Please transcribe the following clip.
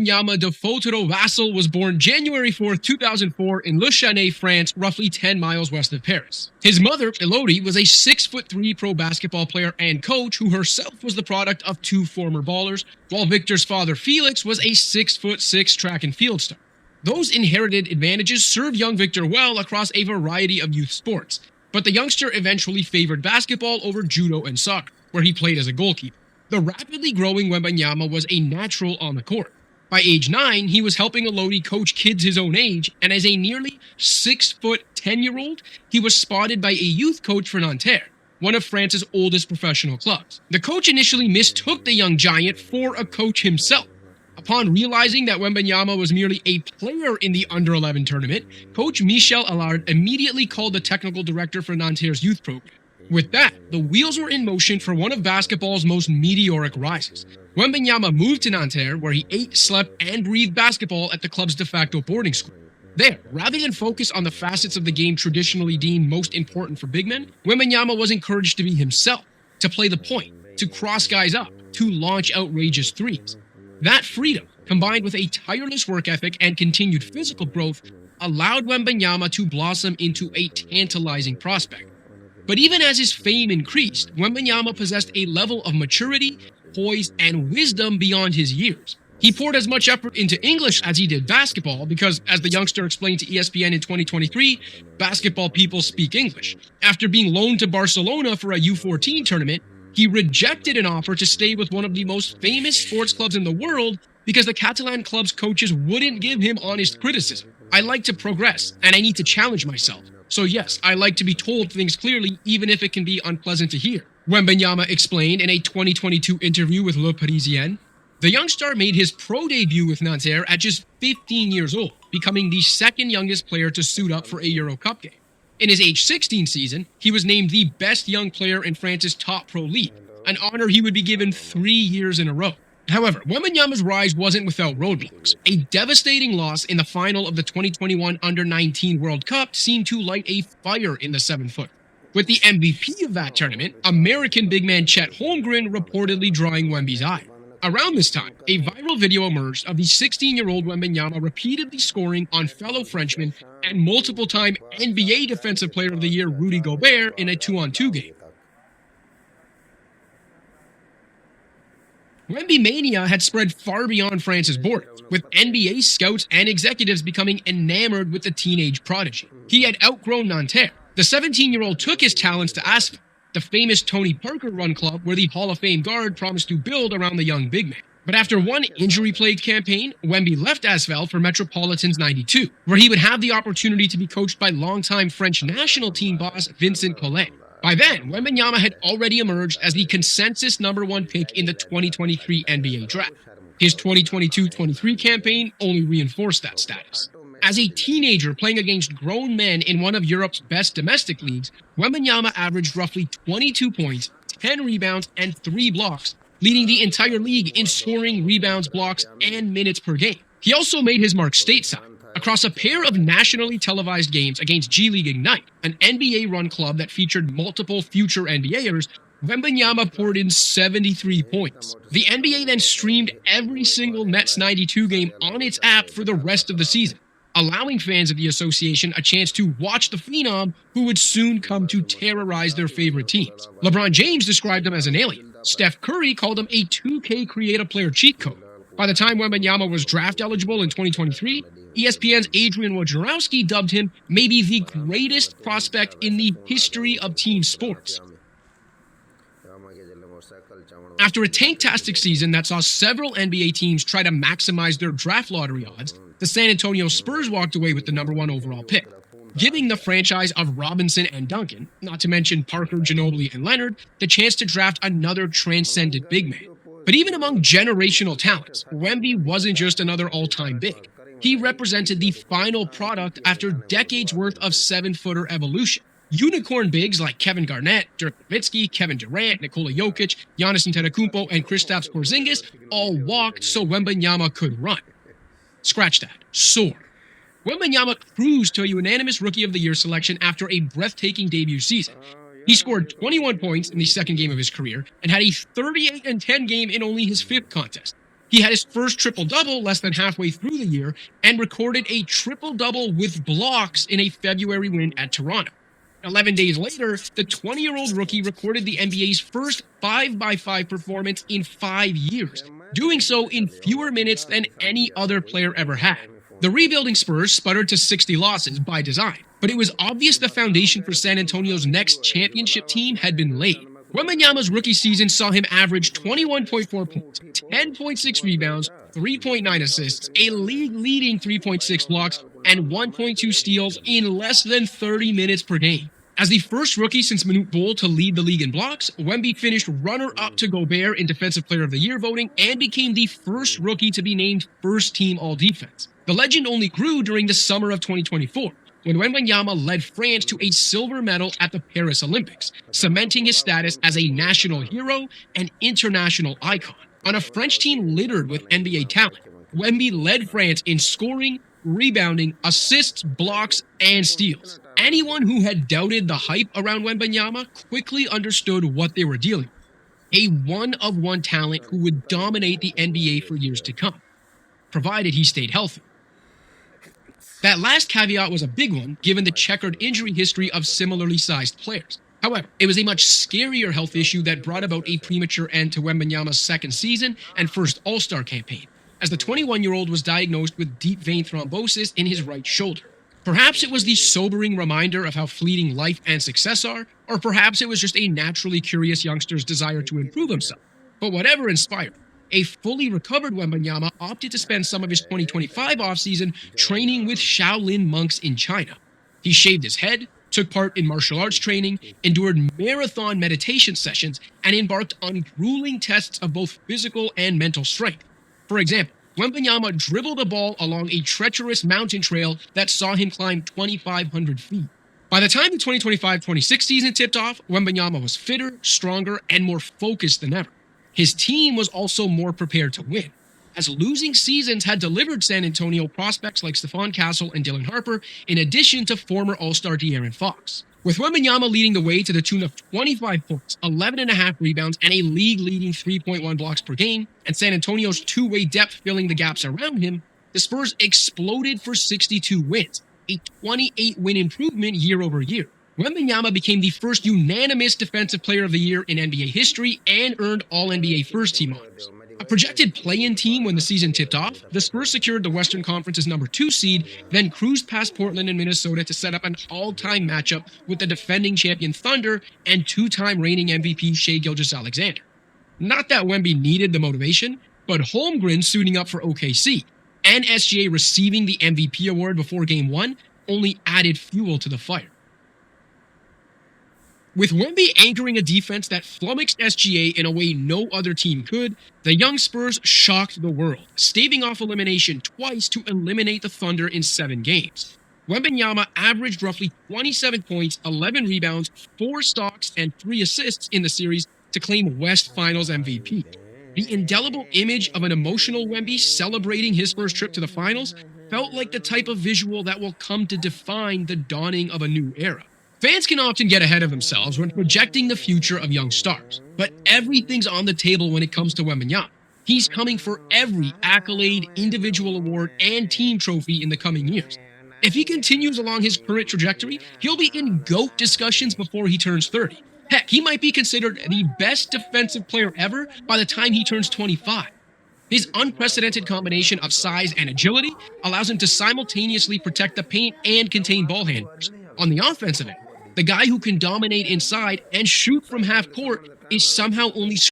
Wembanyama Defautero Vassal was born January 4, 2004 in Le Channay, France, roughly 10 miles west of Paris. His mother, Elodie, was a 6'3" pro basketball player and coach who herself was the product of two former ballers, while Victor's father, Felix, was a 6'6" track and field star. Those inherited advantages served young Victor well across a variety of youth sports, but the youngster eventually favored basketball over judo and soccer, where he played as a goalkeeper. The rapidly growing Wembanyama was a natural on the court. By age 9, he was helping Elodie coach kids his own age, and as a nearly 6'10" he was spotted by a youth coach for Nanterre, one of France's oldest professional clubs. The coach initially mistook the young giant for a coach himself. Upon realizing that Wembanyama was merely a player in the Under-11 tournament, Coach Michel Allard immediately called the technical director for Nanterre's youth program. With that, the wheels were in motion for one of basketball's most meteoric rises. Wembanyama moved to Nanterre, where he ate, slept, and breathed basketball at the club's de facto boarding school. There, rather than focus on the facets of the game traditionally deemed most important for big men, Wembanyama was encouraged to be himself, to play the point, to cross guys up, to launch outrageous threes. That freedom, combined with a tireless work ethic and continued physical growth, allowed Wembanyama to blossom into a tantalizing prospect. But even as his fame increased, Wembanyama possessed a level of maturity, poise, and wisdom beyond his years. He poured as much effort into English as he did basketball because, as the youngster explained to ESPN in 2023, basketball people speak English. After being loaned to Barcelona for a U14 tournament, he rejected an offer to stay with one of the most famous sports clubs in the world because the Catalan club's coaches wouldn't give him honest criticism. I like to progress, and I need to challenge myself. So yes, I like to be told things clearly, even if it can be unpleasant to hear, Wembanyama explained in a 2022 interview with Le Parisien. The young star made his pro debut with Nanterre at just 15 years old, becoming the second youngest player to suit up for a Euro Cup game. In his age 16 season, he was named the best young player in France's top pro league, an honor he would be given 3 years in a row. However, Wembanyama's rise wasn't without roadblocks. A devastating loss in the final of the 2021 Under-19 World Cup seemed to light a fire in the 7-footer, with the MVP of that tournament, American big man Chet Holmgren, reportedly drawing Wemby's ire. Around this time, a viral video emerged of the 16-year-old Wembanyama repeatedly scoring on fellow Frenchman and multiple-time NBA Defensive Player of the Year Rudy Gobert in a 2-on-2 game. Wemby mania had spread far beyond France's borders, with NBA scouts and executives becoming enamored with the teenage prodigy. He had outgrown Nanterre. The 17-year-old took his talents to Asvel, the famous Tony Parker-run club where the Hall of Fame guard promised to build around the young big man. But after one injury-plagued campaign, Wemby left Asvel for Metropolitans 92, where he would have the opportunity to be coached by longtime French national team boss Vincent Collet. By then, Wembanyama had already emerged as the consensus #1 pick in the 2023 NBA draft. His 2022-23 campaign only reinforced that status. As a teenager playing against grown men in one of Europe's best domestic leagues, Wembanyama averaged roughly 22 points, 10 rebounds, and 3 blocks, leading the entire league in scoring, rebounds, blocks, and minutes per game. He also made his mark stateside, across a pair of nationally televised games against G League Ignite, an NBA-run club that featured multiple future NBAers. Wembanyama poured in 73 points. The NBA then streamed every single Nets 92 game on its app for the rest of the season, allowing fans of the association a chance to watch the phenom who would soon come to terrorize their favorite teams. LeBron James described him as an alien. Steph Curry called him a 2K creative player cheat code. By the time Wembanyama was draft eligible in 2023, ESPN's Adrian Wojnarowski dubbed him maybe the greatest prospect in the history of team sports. After a tanktastic season that saw several NBA teams try to maximize their draft lottery odds, the San Antonio Spurs walked away with the #1 overall pick, giving the franchise of Robinson and Duncan, not to mention Parker, Ginobili, and Leonard, the chance to draft another transcendent big man. But even among generational talents, Wemby wasn't just another all-time big. He represented the final product after decades worth of 7-footer evolution. Unicorn bigs like Kevin Garnett, Dirk Nowitzki, Kevin Durant, Nikola Jokic, Giannis Antetokounmpo, and Kristaps Porzingis all walked so Wembanyama could run. Scratch that. Soar. Wembanyama cruised to a unanimous Rookie of the Year selection after a breathtaking debut season. He scored 21 points in the second game of his career and had a 38-10 game in only his 5th contest. He had his first triple-double less than halfway through the year and recorded a triple-double with blocks in a February win at Toronto. 11 days later, the 20-year-old rookie recorded the NBA's first 5x5 performance in 5 years, doing so in fewer minutes than any other player ever had. The rebuilding Spurs sputtered to 60 losses by design, but it was obvious the foundation for San Antonio's next championship team had been laid. Wembanyama's rookie season saw him average 21.4 points, 10.6 rebounds, 3.9 assists, a league-leading 3.6 blocks, and 1.2 steals in less than 30 minutes per game. As the first rookie since Manute Bol to lead the league in blocks, Wemby finished runner-up to Gobert in Defensive Player of the Year voting and became the first rookie to be named first-team All-Defense. The legend only grew during the summer of 2024, when Wembanyama led France to a silver medal at the Paris Olympics, cementing his status as a national hero and international icon. On a French team littered with NBA talent, Wemby led France in scoring, rebounding, assists, blocks, and steals. Anyone who had doubted the hype around Wembanyama quickly understood what they were dealing with. A one-of-one talent who would dominate the NBA for years to come, provided he stayed healthy. That last caveat was a big one, given the checkered injury history of similarly sized players. However, it was a much scarier health issue that brought about a premature end to Wembanyama's second season and first All-Star campaign, as the 21-year-old was diagnosed with deep vein thrombosis in his right shoulder. Perhaps it was the sobering reminder of how fleeting life and success are, or perhaps it was just a naturally curious youngster's desire to improve himself. But whatever inspired, a fully recovered Wembanyama opted to spend some of his 2025 offseason training with Shaolin monks in China. He shaved his head, took part in martial arts training, endured marathon meditation sessions, and embarked on grueling tests of both physical and mental strength. For example, Wembanyama dribbled a ball along a treacherous mountain trail that saw him climb 2,500 feet. By the time the 2025-26 season tipped off, Wembanyama was fitter, stronger, and more focused than ever. His team was also more prepared to win, as losing seasons had delivered San Antonio prospects like Stephon Castle and Dylan Harper, in addition to former All-Star De'Aaron Fox. With Wembanyama leading the way to the tune of 25 points, 11.5 rebounds, and a league-leading 3.1 blocks per game, and San Antonio's two-way depth filling the gaps around him, the Spurs exploded for 62 wins, a 28-win improvement year over year. Wembanyama became the first unanimous Defensive Player of the Year in NBA history and earned All-NBA first-team honors. A projected play-in team when the season tipped off, the Spurs secured the Western Conference's number 2 seed, then cruised past Portland and Minnesota to set up an all-time matchup with the defending champion Thunder and two-time reigning MVP Shai Gilgeous-Alexander. Not that Wemby needed the motivation, but Holmgren suiting up for OKC and SGA receiving the MVP award before Game 1 only added fuel to the fire. With Wemby anchoring a defense that flummoxed SGA in a way no other team could, the young Spurs shocked the world, staving off elimination twice to eliminate the Thunder in 7 games. Wembanyama averaged roughly 27 points, 11 rebounds, 4 stocks, and 3 assists in the series to claim West Finals MVP. The indelible image of an emotional Wemby celebrating his first trip to the finals felt like the type of visual that will come to define the dawning of a new era. Fans can often get ahead of themselves when projecting the future of young stars, but everything's on the table when it comes to Wembanyama. He's coming for every accolade, individual award, and team trophy in the coming years. If he continues along his current trajectory, he'll be in GOAT discussions before he turns 30. Heck, he might be considered the best defensive player ever by the time he turns 25. His unprecedented combination of size and agility allows him to simultaneously protect the paint and contain ball handlers. On the offensive end, the guy who can dominate inside and shoot from half court is somehow only